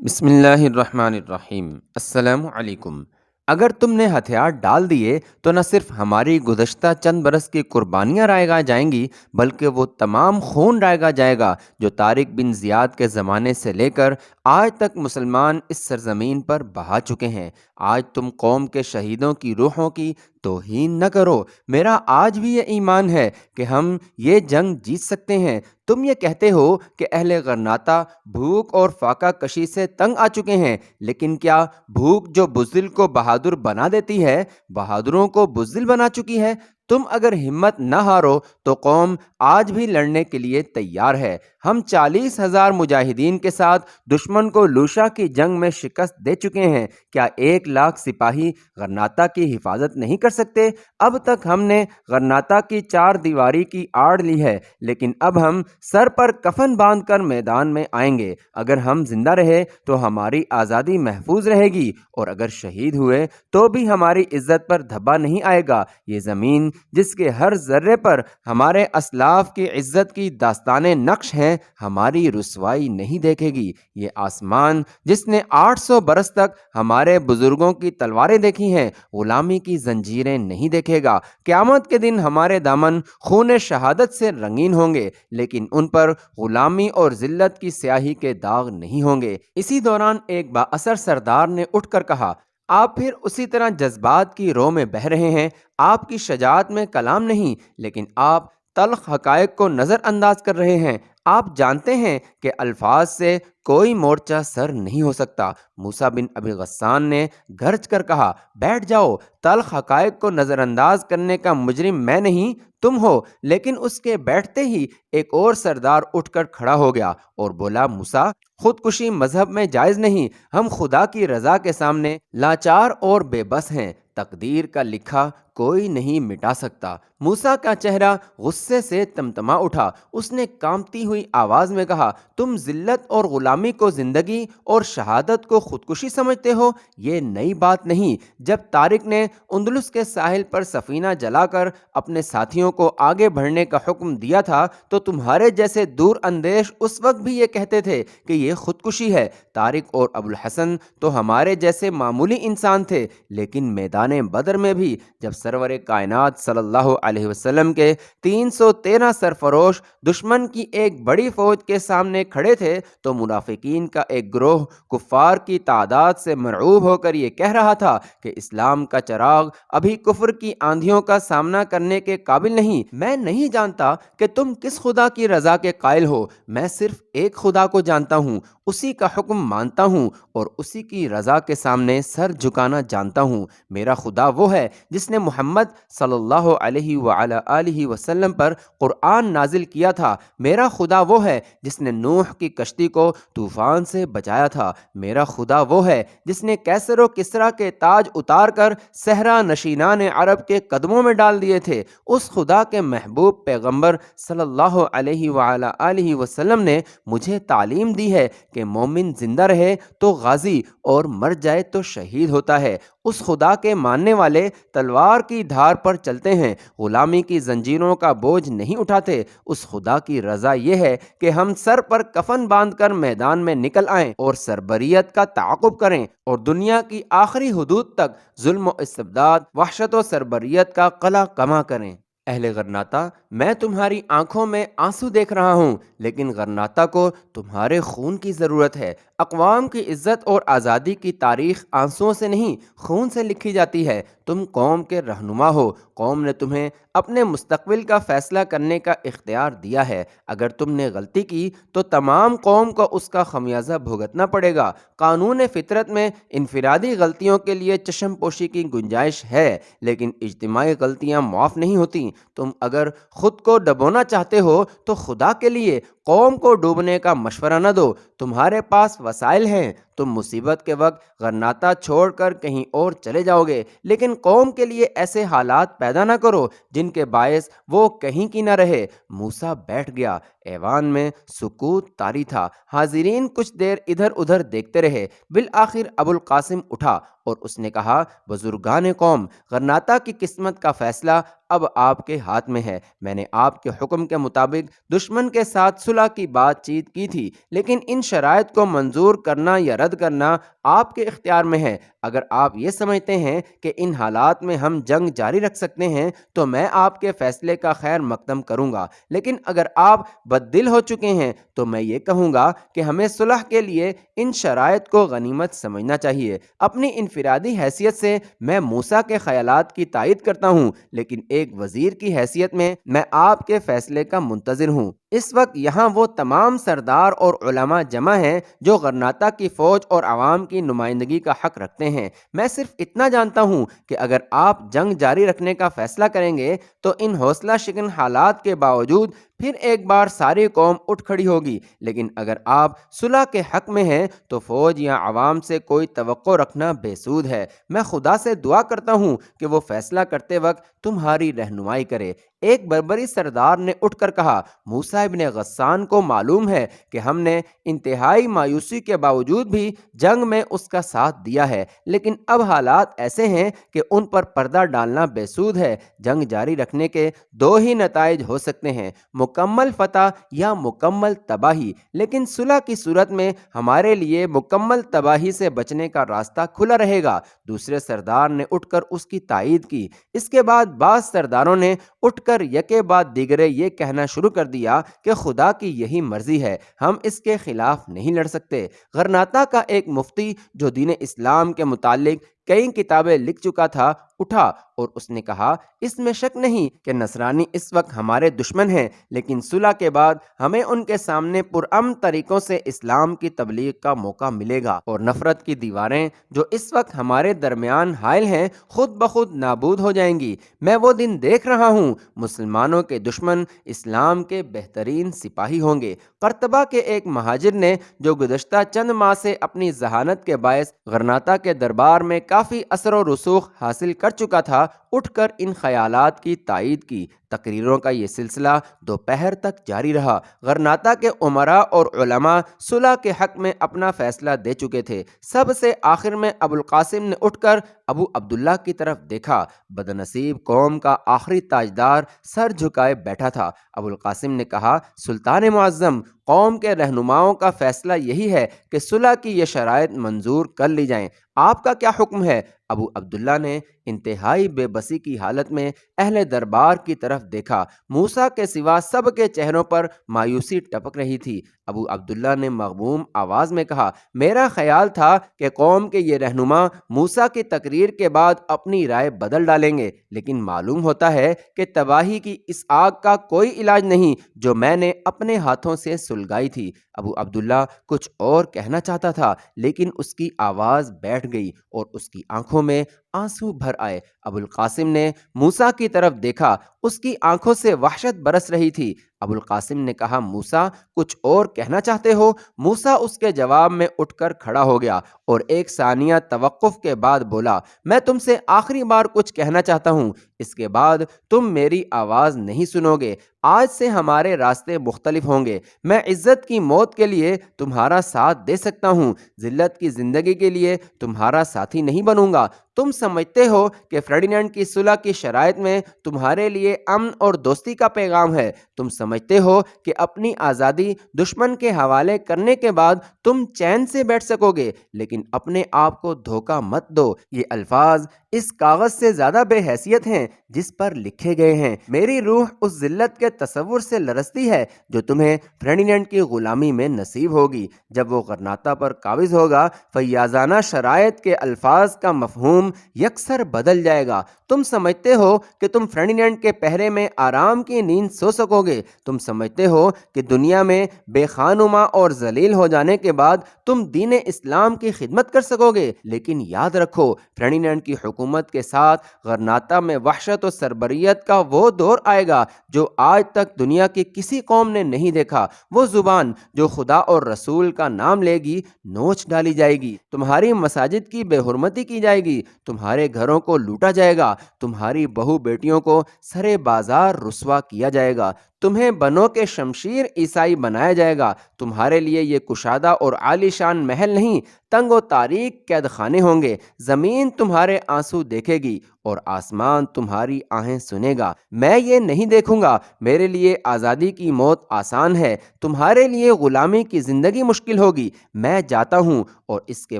بسم اللہ الرحمن الرحیم۔ السلام علیکم۔ اگر تم نے ہتھیار ڈال دیے تو نہ صرف ہماری گزشتہ چند برس کی قربانیاں رائگاں جائیں گی، بلکہ وہ تمام خون رائگاں جائے گا جو طارق بن زیاد کے زمانے سے لے کر آج تک مسلمان اس سرزمین پر بہا چکے ہیں۔ آج تم قوم کے شہیدوں کی روحوں کی توہین نہ کرو۔ میرا آج بھی یہ ایمان ہے کہ ہم یہ جنگ جیت سکتے ہیں۔ تم یہ کہتے ہو کہ اہل غرناطہ بھوک اور فاقہ کشی سے تنگ آ چکے ہیں، لیکن کیا بھوک جو بزدل کو بہادر بنا دیتی ہے، بہادروں کو بزدل بنا چکی ہے؟ تم اگر ہمت نہ ہارو تو قوم آج بھی لڑنے کے لیے تیار ہے۔ ہم 40,000 مجاہدین کے ساتھ دشمن کو لوشا کی جنگ میں شکست دے چکے ہیں۔ کیا 1,00,000 سپاہی غرناطہ کی حفاظت نہیں کر سکتے؟ اب تک ہم نے غرناطہ کی 4 دیواری کی آڑ لی ہے، لیکن اب ہم سر پر کفن باندھ کر میدان میں آئیں گے۔ اگر ہم زندہ رہے تو ہماری آزادی محفوظ رہے گی، اور اگر شہید ہوئے تو بھی ہماری عزت پر دھبا نہیں آئے گا۔ یہ زمین جس کے ہر ذرے پر ہمارے اسلاف کی عزت کی داستانیں نقش ہیں، ہماری رسوائی نہیں دیکھے گی۔ یہ آسمان جس نے 800 برس تک ہمارے بزرگوں کی تلواریں دیکھی ہیں، غلامی کی زنجیریں نہیں دیکھے گا۔ قیامت کے دن ہمارے دامن خون شہادت سے رنگین ہوں گے، لیکن ان پر غلامی اور ذلت کی سیاہی کے داغ نہیں ہوں گے۔ اسی دوران ایک با اثر سردار نے اٹھ کر کہا، آپ پھر اسی طرح جذبات کی رو میں بہہ رہے ہیں۔ آپ کی شجاعت میں کلام نہیں، لیکن آپ تلخ حقائق کو نظر انداز کر رہے ہیں۔ آپ جانتے ہیں کہ الفاظ سے کوئی مورچہ سر نہیں ہو سکتا۔ موسیٰ بن ابی غسان نے گرج کر کہا، بیٹھ جاؤ، تلخ حقائق کو نظر انداز کرنے کا مجرم میں نہیں تم ہو۔ لیکن اس کے بیٹھتے ہی ایک اور سردار اٹھ کر کھڑا ہو گیا اور بولا، موسیٰ، خودکشی مذہب میں جائز نہیں۔ ہم خدا کی رضا کے سامنے لاچار اور بے بس ہیں۔ تقدیر کا لکھا کوئی نہیں مٹا سکتا۔ موسیٰ کا چہرہ غصے سے تمتما اٹھا۔ اس نے کانپتی ہوئی آواز میں کہا، تم ذلت اور غلامی کو زندگی اور شہادت کو خودکشی سمجھتے ہو؟ یہ نئی بات نہیں۔ جب طارق نے اندلس کے ساحل پر سفینہ جلا کر اپنے ساتھیوں کو آگے بڑھنے کا حکم دیا تھا تو تمہارے جیسے دور اندیش اس وقت بھی یہ کہتے تھے کہ یہ خودکشی ہے۔ طارق اور ابو الحسن تو ہمارے جیسے معمولی انسان تھے، لیکن میدان بدر میں بھی جب سرور کائنات صلی اللہ علیہ وسلم کے 313 سرفروش دشمن کی ایک بڑی فوج کے سامنے کھڑے تھے تو منافقین کا ایک گروہ کفار کی تعداد سے مرعوب ہو کر یہ کہہ رہا تھا کہ اسلام کا چراغ ابھی کفر کی آندھیوں کا سامنا کرنے کے قابل نہیں۔ میں نہیں جانتا کہ تم کس خدا کی رضا کے قائل ہو، میں صرف ایک خدا کو جانتا ہوں، اسی کا حکم مانتا ہوں اور اسی کی رضا کے سامنے سر جھکانا جانتا ہوں۔ میرا خدا وہ ہے جس نے محمد صلی اللہ علیہ وعلی آلہ وسلم پر قرآن نازل کیا تھا۔ میرا خدا وہ ہے جس نے نوح کی کشتی کو طوفان سے بچایا تھا۔ میرا خدا وہ ہے جس نے کیسر و کسریٰ کے تاج اتار کر صحرا نشینان عرب کے قدموں میں ڈال دیے تھے۔ اس خدا کے محبوب پیغمبر صلی اللہ علیہ وعلی آلہ وسلم نے مجھے تعلیم دی ہے کہ مومن زندہ رہے تو غازی اور مر جائے تو شہید ہوتا ہے۔ اس خدا کے ماننے والے تلوار کی دھار پر چلتے ہیں، غلامی کی زنجیروں کا بوجھ نہیں اٹھاتے۔ اس خدا کی رضا یہ ہے کہ ہم سر پر کفن باندھ کر میدان میں نکل آئیں اور سربریت کا تعاقب کریں اور دنیا کی آخری حدود تک ظلم و استبداد، وحشت و سربریت کا قلع کما کریں۔ اہل غرناطہ، میں تمہاری آنکھوں میں آنسو دیکھ رہا ہوں، لیکن غرناطہ کو تمہارے خون کی ضرورت ہے۔ اقوام کی عزت اور آزادی کی تاریخ آنسوؤں سے نہیں، خون سے لکھی جاتی ہے۔ تم قوم کے رہنما ہو، قوم نے تمہیں اپنے مستقبل کا فیصلہ کرنے کا اختیار دیا ہے۔ اگر تم نے غلطی کی تو تمام قوم کو اس کا خمیازہ بھگتنا پڑے گا۔ قانون فطرت میں انفرادی غلطیوں کے لیے چشم پوشی کی گنجائش ہے، لیکن اجتماعی غلطیاں معاف نہیں ہوتیں۔ تم اگر خود کو ڈبونا چاہتے ہو تو خدا کے لیے قوم کو ڈوبنے کا مشورہ نہ دو۔ تمہارے پاس وسائل ہیں، تم مصیبت کے وقت غرناطہ چھوڑ کر کہیں اور چلے جاؤ گے، لیکن قوم کے لیے ایسے حالات پیدا نہ کرو جن کے باعث وہ کہیں کی نہ رہے۔ موسیٰ بیٹھ گیا، ایوان میں سکوت طاری تھا، حاضرین کچھ دیر ادھر ادھر دیکھتے رہے۔ بالآخر ابو القاسم اٹھا اور اس نے کہا، بزرگان قوم، غرناطہ کی قسمت کا فیصلہ اب آپ کے ہاتھ میں ہے۔ میں نے آپ کے حکم کے مطابق دشمن کے ساتھ صلح کی بات چیت کی تھی، لیکن ان شرائط کو منظور کرنا یا رد کرنا آپ کے اختیار میں ہے۔ اگر آپ یہ سمجھتے ہیں کہ ان حالات میں ہم جنگ جاری رکھ سکتے ہیں تو میں آپ کے فیصلے کا خیر مقدم کروں گا، لیکن اگر آپ بددل ہو چکے ہیں تو میں یہ کہوں گا کہ ہمیں صلح کے لیے ان شرائط کو غنیمت سمجھنا چاہیے۔ اپنی انفرادی حیثیت سے میں موسیٰ کے خیالات کی تائید کرتا ہوں، لیکن ایک وزیر کی حیثیت میں آپ کے فیصلے کا منتظر ہوں۔ اس وقت یہاں وہ تمام سردار اور علماء جمع ہیں جو غرناطہ کی فوج اور عوام کی نمائندگی کا حق رکھتے ہیں۔ میں صرف اتنا جانتا ہوں کہ اگر آپ جنگ جاری رکھنے کا فیصلہ کریں گے تو ان حوصلہ شکن حالات کے باوجود پھر ایک بار ساری قوم اٹھ کھڑی ہوگی، لیکن اگر آپ صلح کے حق میں ہیں تو فوج یا عوام سے کوئی توقع رکھنا بے سود ہے۔ میں خدا سے دعا کرتا ہوں کہ وہ فیصلہ کرتے وقت تمہاری رہنمائی کرے۔ ایک بربری سردار نے اٹھ کر کہا، موسیٰ ابن غسان کو معلوم ہے کہ ہم نے انتہائی مایوسی کے باوجود بھی جنگ میں اس کا ساتھ دیا ہے، لیکن اب حالات ایسے ہیں کہ ان پر پردہ ڈالنا بے سود ہے۔ جنگ جاری رکھنے کے دو ہی نتائج ہو سکتے ہیں، مکمل فتح یا مکمل تباہی، لیکن صلح کی صورت میں ہمارے لیے مکمل تباہی سے بچنے کا راستہ کھلا رہے گا۔ دوسرے سردار نے اٹھ کر اس کی تائید کی۔ اس کے بعد بعض سرداروں نے اٹھ کر یکے بعد دیگرے یہ کہنا شروع کر دیا کہ خدا کی یہی مرضی ہے، ہم اس کے خلاف نہیں لڑ سکتے۔ غرناطہ کا ایک مفتی جو دین اسلام کے متعلق کئی کتابیں لکھ چکا تھا اٹھا اور اس نے کہا، اس میں شک نہیں کہ نصرانی اس وقت ہمارے دشمن ہیں، لیکن صلح کے بعد ہمیں ان کے سامنے پرامن طریقوں سے اسلام کی تبلیغ کا موقع ملے گا اور نفرت کی دیواریں جو اس وقت ہمارے درمیان حائل ہیں خود بخود نابود ہو جائیں گی۔ میں وہ دن دیکھ رہا ہوں، مسلمانوں کے دشمن اسلام کے بہترین سپاہی ہوں گے۔ قرطبہ کے ایک مہاجر نے جو گزشتہ چند ماہ سے اپنی ذہانت کے باعث غرناطہ کے دربار میں کافی اثر و رسوخ حاصل کر چکا تھا، اٹھ کر ان خیالات کی تائید کی۔ تقریروں کا یہ سلسلہ دوپہر تک جاری رہا۔ غرناطہ کے امراء اور علماء صلح کے حق میں اپنا فیصلہ دے چکے تھے۔ سب سے آخر میں ابو القاسم نے اٹھ کر ابو عبداللہ کی طرف دیکھا۔ بدنصیب قوم کا آخری تاجدار سر جھکائے بیٹھا تھا۔ ابو القاسم نے کہا، سلطان معظم، قوم کے رہنماؤں کا فیصلہ یہی ہے کہ صلح کی یہ شرائط منظور کر لی جائیں، آپ کا کیا حکم ہے؟ ابو عبداللہ نے انتہائی بے بسی کی حالت میں اہل دربار کی طرف دیکھا۔ موسیٰ کے سوا سب کے چہروں پر مایوسی ٹپک رہی تھی۔ ابو عبداللہ نے مغموم آواز میں کہا، میرا خیال تھا کہ قوم کے یہ رہنما موسیٰ کی تقریر کے بعد اپنی رائے بدل ڈالیں گے، لیکن معلوم ہوتا ہے کہ تباہی کی اس آگ کا کوئی علاج نہیں جو میں نے اپنے ہاتھوں سے سلگائی تھی۔ ابو عبداللہ کچھ اور کہنا چاہتا تھا، لیکن اس کی آواز بیٹھ گئی اور اس کی آنکھوں میں آنسو بھر آئے۔ ابو القاسم نے موسیٰ کی طرف دیکھا، اس کی آنکھوں سے وحشت برس رہی تھی۔ ابو القاسم نے کہا، موسیٰ کچھ اور کہنا چاہتے ہو؟ موسیٰ اس کے جواب میں اٹھ کر کھڑا ہو گیا اور ایک ثانیہ توقف کے بعد بولا، میں تم سے آخری بار کچھ کہنا چاہتا ہوں، اس کے بعد تم میری آواز نہیں سنو گے۔ آج سے ہمارے راستے مختلف ہوں گے۔ میں عزت کی موت کے لیے تمہارا ساتھ دے سکتا ہوں، ذلت کی زندگی کے لیے تمہارا ساتھی نہیں بنوں گا۔ تم سمجھتے ہو کہ فرڈیننڈ کی صلح کی شرائط میں تمہارے لیے امن اور دوستی کا پیغام ہے۔ تم سمجھتے ہو کہ اپنی آزادی دشمن کے حوالے کرنے کے بعد تم چین سے بیٹھ سکو گے، لیکن اپنے آپ کو دھوکہ مت دو۔ یہ الفاظ اس کاغذ سے زیادہ بے حیثیت ہیں جس پر لکھے گئے ہیں۔ میری روح اس ذلت کے تصور سے لرزتی ہے جو تمہیں فرڈیننڈ کی غلامی میں نصیب ہوگی۔ جب وہ غرناطہ پر قابض ہوگا، فیاضانہ شرائط کے الفاظ کا مفہوم یکسر بدل جائے گا۔ تم سمجھتے ہو کہ تم فرڈیننڈ کے پہرے میں آرام کی نیند سو سکو گے؟ تم سمجھتے ہو کہ دنیا میں بے خانما اور ذلیل ہو جانے کے بعد تم دین اسلام کی خدمت کر سکو گے؟ لیکن یاد رکھو، فرڈیننڈ کی حکومت کے ساتھ غرناطہ میں وحشت و سربریت کا وہ دور آئے گا جو آج تک دنیا کی کسی قوم نے نہیں دیکھا۔ وہ زبان جو خدا اور رسول کا نام لے گی نوچ ڈالی جائے گی، تمہاری مساجد کی بے حرمتی کی جائے گی، تمہارے گھروں کو لوٹا جائے گا، تمہاری بہو بیٹیوں کو سرے بازار رسوا کیا جائے گا، تمہیں بنو کے شمشیر عیسائی بنایا جائے گا۔ تمہارے لیے یہ کشادہ اور عالی شان محل نہیں، تنگ و تاریک قید خانے ہوں گے۔ زمین تمہارے آنسو دیکھے گی اور آسمان تمہاری آہیں سنے گا۔ میں یہ نہیں دیکھوں گا۔ میرے لیے آزادی کی موت آسان ہے، تمہارے لیے غلامی کی زندگی مشکل ہوگی۔ میں جاتا ہوں اور اس کے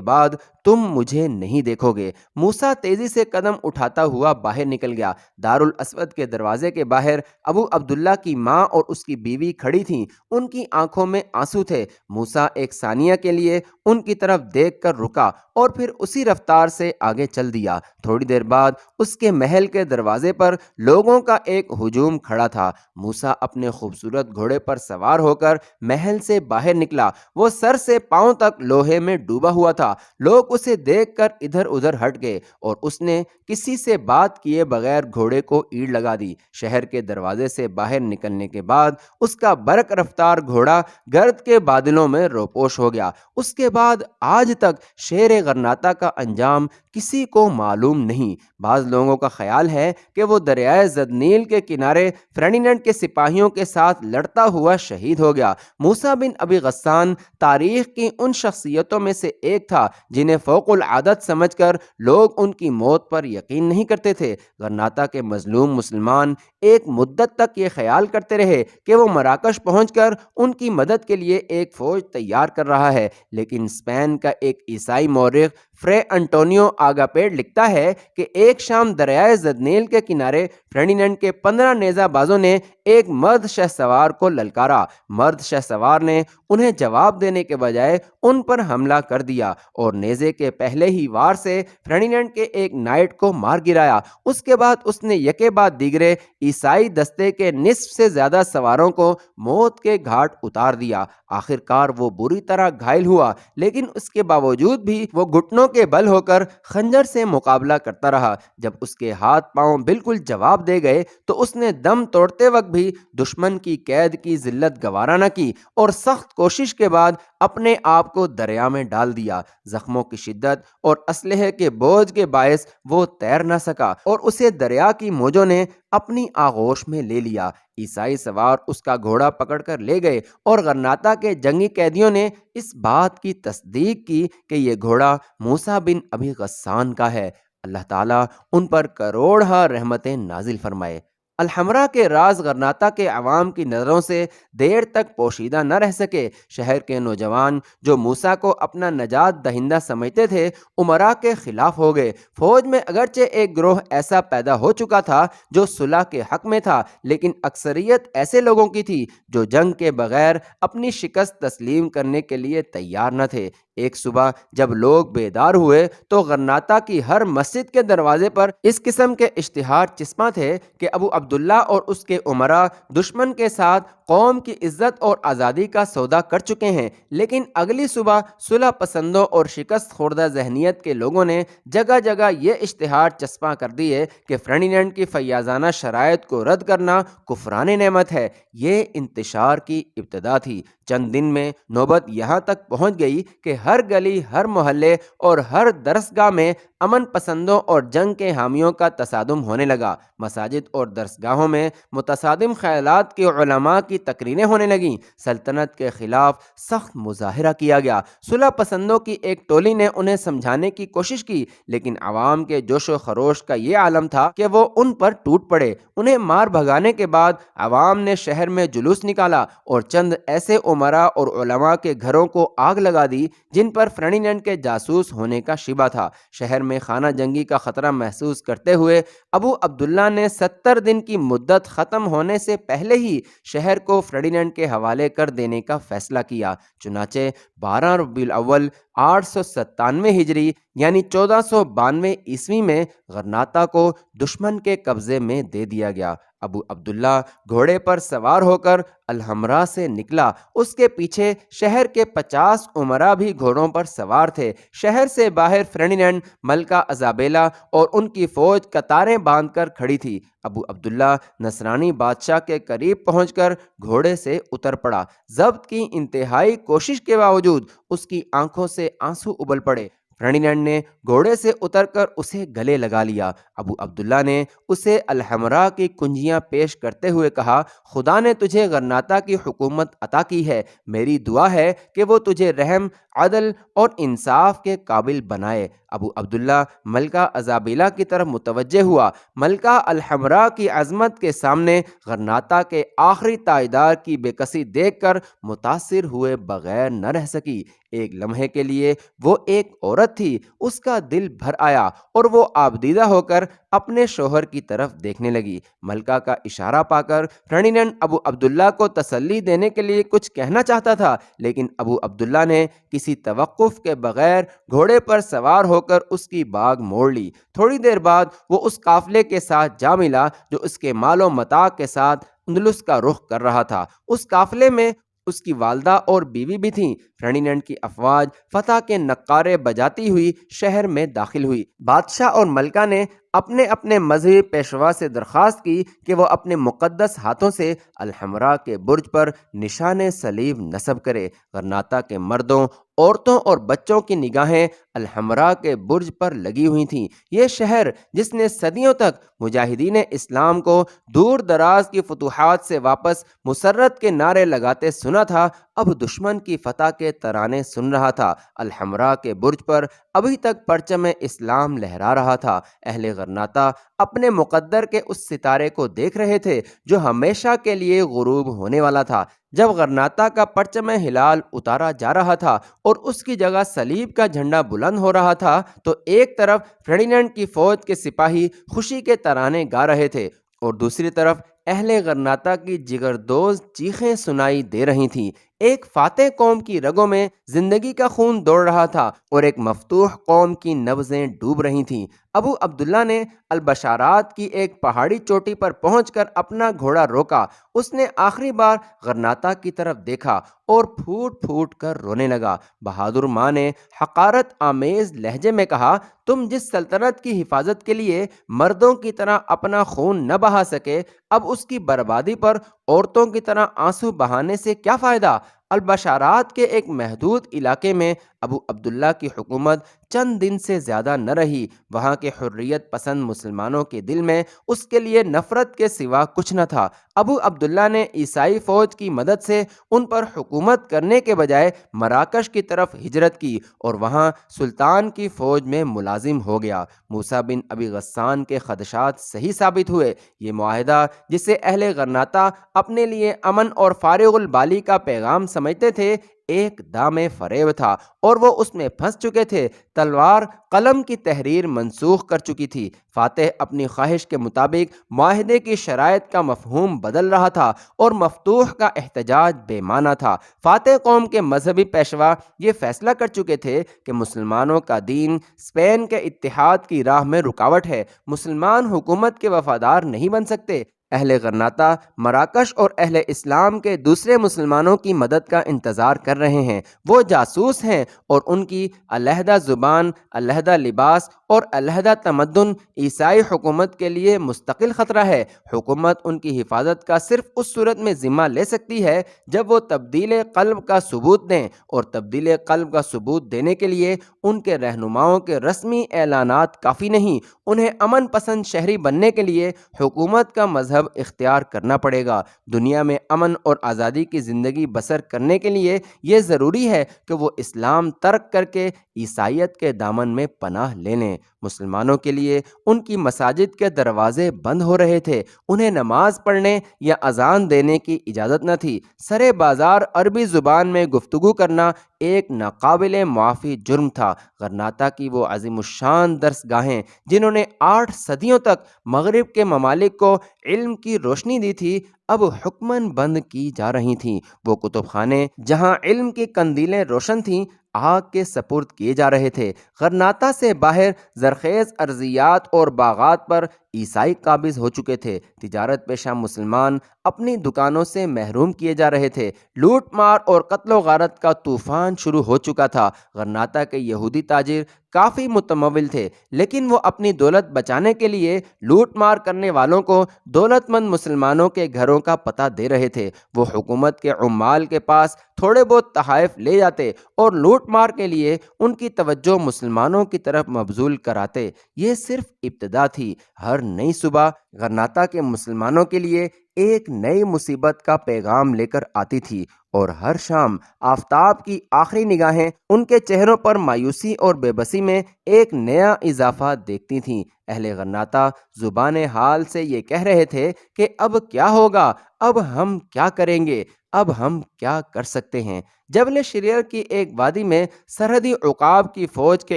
بعد تم مجھے نہیں دیکھو گے۔ موسیٰ تیزی سے قدم اٹھاتا ہوا باہر نکل گیا۔ دارالاسود کے دروازے کے باہر ابو عبداللہ کی ماں اور اس کی بیوی کھڑی تھیں۔ ان کی آنکھوں میں آنسو تھے۔ موسیٰ ایک ثانیہ کے لیے ان کی طرف دیکھ کر رکا اور پھر اسی رفتار سے آگے چل دیا۔ تھوڑی دیر بعد اس کے محل کے دروازے پر لوگوں کا ایک ہجوم کھڑا تھا۔ موسیٰ اپنے خوبصورت گھوڑے پر سوار ہو کر محل سے باہر نکلا۔ وہ سر سے پاؤں تک لوہے میں ڈوبا ہوا تھا۔ لوگ اسے دیکھ کر ادھر ادھر ہٹ گئے اور اس نے کسی سے بات کیے بغیر گھوڑے کو ایڑ لگا دی۔ شہر کے دروازے سے باہر نکلنے کے بعد اس کا برق رفتار گھوڑا گرد کے بادلوں میں روپوش ہو گیا۔ اس کے بعد آج تک شیر غرناطہ کا انجام کسی کو معلوم نہیں۔ بعض لوگوں کا خیال ہے کہ وہ دریائے زدنیل کے کنارے فرڈیننڈ کے سپاہیوں کے ساتھ لڑتا ہوا شہید ہو گیا۔ موسیٰ بن ابی غسان تاریخ کی ان شخصیتوں میں سے ایک تھا جنہیں فوق العادت سمجھ کر لوگ ان کی موت پر یقین نہیں کرتے تھے۔ غرناطہ کے مظلوم مسلمان ایک مدت تک یہ خیال کرتے رہے کہ وہ مراکش پہنچ کر ان کی مدد کے لیے ایک فوج تیار کر رہا ہے، لیکن اسپین کا ایک عیسائی مورخ فرے انٹونیو آگاپیڈ لکھتا ہے کہ ایک شام دریائے زدنیل کے کنارے فرڈیننڈ کے 15 نیزہ بازوں نے ایک مرد شہ سوار کو للکارا۔ مرد شہ سوار نے انہیں جواب دینے کے بجائے ان پر حملہ کر دیا اور نیزے کے پہلے ہی وار سے فرڈیننڈ کے ایک نائٹ کو مار گرایا۔ اس کے بعد اس نے یکے بعد دیگرے عیسائی دستے کے نصف سے زیادہ سواروں کو موت کے گھاٹ اتار دیا۔ آخر کار وہ بری طرح گھائل ہوا، لیکن اس کے باوجود بھی وہ گھٹنوں کے بل ہو کر خنجر سے مقابلہ کرتا رہا۔ جب اس کے ہاتھ پاؤں بالکل جواب دے گئے تو اس نے دم توڑتے وقت بھی دشمن کی قید کی ذلت گوارا نہ کی اور سخت کوشش کے بعد اپنے آپ کو دریا میں ڈال دیا۔ زخموں کی شدت اور اسلحے کے بوجھ کے باعث وہ تیر نہ سکا اور اسے دریا کی موجوں نے اپنی آغوش میں لے لیا۔ عیسائی سوار اس کا گھوڑا پکڑ کر لے گئے اور غرناطہ کے جنگی قیدیوں نے اس بات کی تصدیق کی کہ یہ گھوڑا موسیٰ بن ابی غسان کا ہے۔ اللہ تعالیٰ ان پر کروڑہا رحمتیں نازل فرمائے۔ الحمرا کے راز غرناطہ کے عوام کی نظروں سے دیر تک پوشیدہ نہ رہ سکے۔ شہر کے نوجوان جو موسیٰ کو اپنا نجات دہندہ سمجھتے تھے، امراء کے خلاف ہو گئے۔ فوج میں اگرچہ ایک گروہ ایسا پیدا ہو چکا تھا جو صلح کے حق میں تھا، لیکن اکثریت ایسے لوگوں کی تھی جو جنگ کے بغیر اپنی شکست تسلیم کرنے کے لیے تیار نہ تھے۔ ایک صبح جب لوگ بیدار ہوئے تو غرناطہ کی ہر مسجد کے دروازے پر اس قسم کے اشتہار چسپاں تھے کہ ابو عبداللہ اور اس کے امراء دشمن کے ساتھ قوم کی عزت اور آزادی کا سودا کر چکے ہیں۔ لیکن اگلی صبح صلح پسندوں اور شکست خوردہ ذہنیت کے لوگوں نے جگہ جگہ یہ اشتہار چسپاں کر دیے کہ فرڈیننڈ کی فیاضانہ شرائط کو رد کرنا کفران نعمت ہے۔ یہ انتشار کی ابتدا تھی۔ چند دن میں نوبت یہاں تک پہنچ گئی کہ ہر گلی، ہر محلے اور ہر درسگاہ میں امن پسندوں اور جنگ کے حامیوں کا تصادم ہونے لگا۔ مساجد اور درسگاہوں میں متصادم خیالات کے علماء کی تقریریں ہونے لگیں۔ سلطنت کے خلاف سخت مظاہرہ کیا گیا۔ صلح پسندوں کی ایک ٹولی نے انہیں سمجھانے کی کوشش کی، لیکن عوام کے جوش و خروش کا یہ عالم تھا کہ وہ ان پر ٹوٹ پڑے۔ انہیں مار بھگانے کے بعد عوام نے شہر میں جلوس نکالا اور چند ایسے امراء اور علماء کے گھروں کو آگ لگا دی جن پر فرڈیننڈ کے جاسوس ہونے کا شبہ تھا۔ شہر میں خانہ جنگی کا خطرہ محسوس کرتے ہوئے ابو عبداللہ نے 70 دن کی مدت ختم ہونے سے پہلے ہی شہر کو فرڈیننڈ کے حوالے کر دینے کا فیصلہ کیا۔ چنانچہ 12 ربیع الاول 897 ہجری یعنی 1492 عیسوی میں غرناطہ کو دشمن کے قبضے میں دے دیا گیا۔ ابو عبداللہ گھوڑے پر سوار ہو کر الحمرا سے نکلا۔ اس کے پیچھے شہر کے 50 امراء بھی گھوڑوں پر سوار تھے۔ شہر سے باہر فرڈیننڈ، ملکہ ایزابیلا اور ان کی فوج قطاریں باندھ کر کھڑی تھی۔ ابو عبداللہ نصرانی بادشاہ کے قریب پہنچ کر گھوڑے سے اتر پڑا۔ ضبط کی انتہائی کوشش کے باوجود اس کی آنکھوں سے آنسو ابل پڑے۔ فرڈینینڈ نے گھوڑے سے اتر کر اسے گلے لگا لیا۔ ابو عبداللہ نے اسے الحمراء کی کنجیاں پیش کرتے ہوئے کہا، خدا نے تجھے غرناطہ کی حکومت عطا کی ہے، میری دعا ہے کہ وہ تجھے رحم، عدل اور انصاف کے قابل بنائے۔ ابو عبداللہ ملکہ ازابیلا کی طرف متوجہ ہوا۔ ملکہ الحمراء کی عظمت کے سامنے غرناطہ کے آخری تاجدار کی بے کسی دیکھ کر متاثر ہوئے بغیر نہ رہ سکی۔ ایک لمحے کے لیے وہ ایک عورت تھی، اس کا دل بھر آیا اور وہ آبدیدہ ہو کر اپنے شوہر کی طرف دیکھنے لگی۔ ملکہ کا اشارہ پا کر فرڈینینڈ ابو عبداللہ کو تسلی دینے کے لیے کچھ کہنا چاہتا تھا، لیکن ابو عبداللہ نے کسی توقف کے بغیر گھوڑے پر سوار ہو کر اس کی باگ موڑ لی۔ تھوڑی دیر بعد وہ اس قافلے کے ساتھ جا ملا جو اس کے مال و متاع کے ساتھ اندلس کا رخ کر رہا تھا۔ اس قافلے میں اس کی والدہ اور بیوی بھی تھیں۔ فرڈینینڈ کی افواج فتح کے نقارے بجاتی ہوئی شہر میں داخل ہوئی۔ بادشاہ اور ملکہ نے اپنے اپنے مذہبی پیشوا سے درخواست کی کہ وہ اپنے مقدس ہاتھوں سے الحمراء کے برج پر نشان صلیب نصب کرے۔ غرناطہ کے مردوں، عورتوں اور بچوں کی نگاہیں الحمراء کے برج پر لگی ہوئی تھیں۔ یہ شہر جس نے صدیوں تک مجاہدین اسلام کو دور دراز کی فتوحات سے واپس مسرت کے نعرے لگاتے سنا تھا، اب دشمن کی فتح کے ترانے سن رہا تھا۔ الحمراء کے برج پر ابھی تک پرچم اسلام لہرا رہا تھا۔ اہل غرناطہ اپنے مقدر کے اس ستارے کو دیکھ رہے تھے جو ہمیشہ کے لیے غروب ہونے والا تھا۔ جب غرناطہ کا پرچم ہلال اتارا جا رہا تھا اور اس کی جگہ صلیب کا جھنڈا بلند ہو رہا تھا تو ایک طرف فرڈینینڈ کی فوج کے سپاہی خوشی کے ترانے گا رہے تھے اور دوسری طرف اہل غرناطہ کی جگردوز چیخیں سنائی دے رہی تھیں۔ ایک فاتح قوم کی رگوں میں زندگی کا خون دوڑ رہا تھا اور ایک مفتوح قوم کی نبضیں ڈوب رہی تھیں۔ ابو عبداللہ نے البشارات کی ایک پہاڑی چوٹی پر پہنچ کر اپنا گھوڑا روکا۔ اس نے آخری بار غرناطہ کی طرف دیکھا اور پھوٹ پھوٹ کر رونے لگا۔ بہادر ماں نے حقارت آمیز لہجے میں کہا، تم جس سلطنت کی حفاظت کے لیے مردوں کی طرح اپنا خون نہ بہا سکے، اب اس کی بربادی پر عورتوں کی طرح آنسو بہانے سے کیا فائدہ؟ البشارات کے ایک محدود علاقے میں ابو عبداللہ کی حکومت چند دن سے زیادہ نہ رہی۔ وہاں کے حریت پسند مسلمانوں کے دل میں اس کے لیے نفرت کے سوا کچھ نہ تھا۔ ابو عبداللہ نے عیسائی فوج کی مدد سے ان پر حکومت کرنے کے بجائے مراکش کی طرف ہجرت کی اور وہاں سلطان کی فوج میں ملازم ہو گیا۔ موسیٰ بن ابی غسان کے خدشات صحیح ثابت ہوئے۔ یہ معاہدہ جسے اہل غرناطہ اپنے لیے امن اور فارغ البالی کا پیغام سمجھتے تھے، ایک دام فریب تھا اور وہ اس میں پھنس چکے تھے۔ تلوار قلم کی تحریر منسوخ کر چکی تھی۔ فاتح اپنی خواہش کے مطابق معاہدے کی شرائط کا مفہوم بدل رہا تھا اور مفتوح کا احتجاج بے معنی تھا۔ فاتح قوم کے مذہبی پیشوا یہ فیصلہ کر چکے تھے کہ مسلمانوں کا دین اسپین کے اتحاد کی راہ میں رکاوٹ ہے، مسلمان حکومت کے وفادار نہیں بن سکتے۔ اہل غرناطہ مراکش اور اہل اسلام کے دوسرے مسلمانوں کی مدد کا انتظار کر رہے ہیں۔ وہ جاسوس ہیں اور ان کی علیحدہ زبان، علیحدہ لباس اور علیحدہ تمدن عیسائی حکومت کے لیے مستقل خطرہ ہے۔ حکومت ان کی حفاظت کا صرف اس صورت میں ذمہ لے سکتی ہے جب وہ تبدیل قلب کا ثبوت دیں، اور تبدیل قلب کا ثبوت دینے کے لیے ان کے رہنماؤں کے رسمی اعلانات کافی نہیں۔ انہیں امن پسند شہری بننے کے لیے حکومت کا مذہب اختیار کرنا پڑے گا۔ دنیا میں امن اور آزادی کی زندگی بسر کرنے کے لیے یہ ضروری ہے کہ وہ اسلام ترک کر کے عیسائیت کے دامن میں پناہ لے لیں۔ مسلمانوں کے لیے ان کی مساجد کے دروازے بند ہو رہے تھے، انہیں نماز پڑھنے یا اذان دینے کی اجازت نہ تھی۔ سرے بازار عربی زبان میں گفتگو کرنا ایک ناقابل معافی جرم تھا۔ غرناطہ کی وہ عظیم الشان درس گاہیں جنہوں نے 8 صدیوں تک مغرب کے ممالک کو علم کی روشنی دی تھی، اب حکماً بند کی جا رہی تھیں۔ وہ کتب خانے جہاں علم کی قندیلیں روشن تھیں، آگ کے سپرد کیے جا رہے تھے۔ غرناطہ سے باہر زرخیز ارضیات اور باغات پر عیسائی قابض ہو چکے تھے۔ تجارت پیشہ مسلمان اپنی دکانوں سے محروم کیے جا رہے تھے۔ لوٹ مار اور قتل و غارت کا طوفان شروع ہو چکا تھا۔ غرناطہ کے یہودی تاجر کافی متمول تھے، لیکن وہ اپنی دولت بچانے کے لیے لوٹ مار کرنے والوں کو دولت مند مسلمانوں کے گھروں کا پتہ دے رہے تھے۔ وہ حکومت کے عمال کے پاس تھوڑے بہت تحائف لے جاتے اور لوٹ مار کے لیے ان کی توجہ مسلمانوں کی طرف مبذول کراتے۔ یہ صرف ابتدا تھی۔ ہر نئی صبح غرناطہ کے مسلمانوں کے لیے ایک نئی مصیبت کا پیغام لے کر آتی تھی، اور ہر شام آفتاب کی آخری نگاہیں ان کے چہروں پر مایوسی اور بے بسی میں ایک نیا اضافہ دیکھتی تھیں۔ اہل غرناطہ زبان حال سے یہ کہہ رہے تھے کہ اب کیا ہوگا، اب ہم کیا کریں گے، اب ہم کیا کر سکتے ہیں۔ جبل شریر کی ایک وادی میں سرحدی عقاب کی فوج کے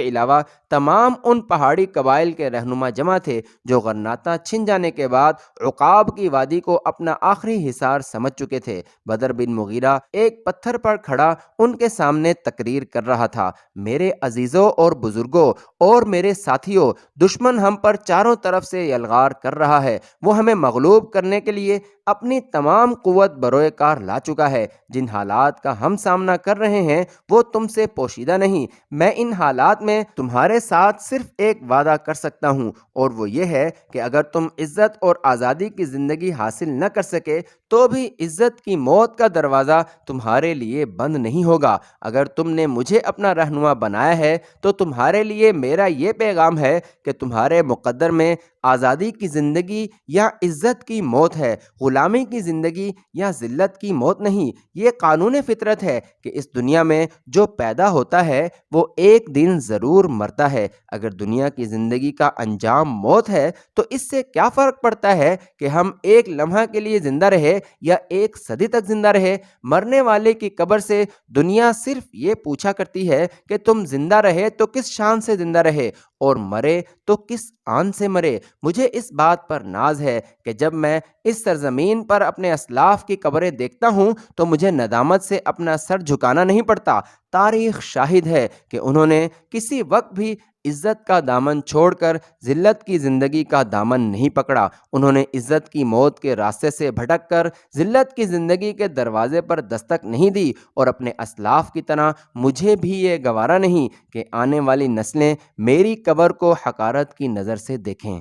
علاوہ تمام ان پہاڑی قبائل کے رہنما جمع تھے جو غرناطہ چھن جانے کے بعد عقاب کی وادی کو اپنا آخری حصار سمجھ چکے تھے۔ بدر بن مغیرہ ایک پتھر پر کھڑا ان کے سامنے تقریر کر رہا تھا: میرے عزیزوں اور بزرگوں اور میرے ساتھیوں، دشمن ہم پر چاروں طرف سے یلغار کر رہا ہے۔ وہ ہمیں مغلوب کرنے کے لیے اپنی تمام قوت بروئے کار لا چکا ہے۔ جن حالات کا ہم سامنا کر رہے ہیں وہ تم سے پوشیدہ نہیں۔ میں ان حالات میں تمہارے ساتھ صرف ایک وعدہ کر سکتا ہوں، اور وہ یہ ہے کہ اگر تم عزت اور آزادی کی زندگی حاصل نہ کر سکے تو بھی عزت کی موت کا دروازہ تمہارے لیے بند نہیں ہوگا۔ اگر تم نے مجھے اپنا رہنما بنایا ہے تو تمہارے لیے میرا یہ پیغام ہے کہ تمہارے مقدر میں آزادی کی زندگی یا عزت کی موت ہے، غلامی کی زندگی یا ذلت کی موت نہیں۔ یہ قانون فطرت ہے کہ اس دنیا میں جو پیدا ہوتا ہے وہ ایک دن ضرور مرتا ہے۔ اگر دنیا کی زندگی کا انجام موت ہے تو اس سے کیا فرق پڑتا ہے کہ ہم ایک لمحہ کے لیے زندہ رہے یا ایک صدی تک زندہ رہے؟ مرنے والے کی قبر سے دنیا صرف یہ پوچھا کرتی ہے کہ تم زندہ رہے تو کس شان سے زندہ رہے، اور مرے تو کس آن سے مرے۔ مجھے اس بات پر ناز ہے کہ جب میں اس سرزمین پر اپنے اسلاف کی قبریں دیکھتا ہوں تو مجھے ندامت سے اپنا سر جھکانا نہیں پڑتا۔ تاریخ شاہد ہے کہ انہوں نے کسی وقت بھی عزت کا دامن چھوڑ کر ذلت کی زندگی کا دامن نہیں پکڑا۔ انہوں نے عزت کی موت کے راستے سے بھٹک کر ذلت کی زندگی کے دروازے پر دستک نہیں دی، اور اپنے اسلاف کی طرح مجھے بھی یہ گوارا نہیں کہ آنے والی نسلیں میری قبر کو حقارت کی نظر سے دیکھیں۔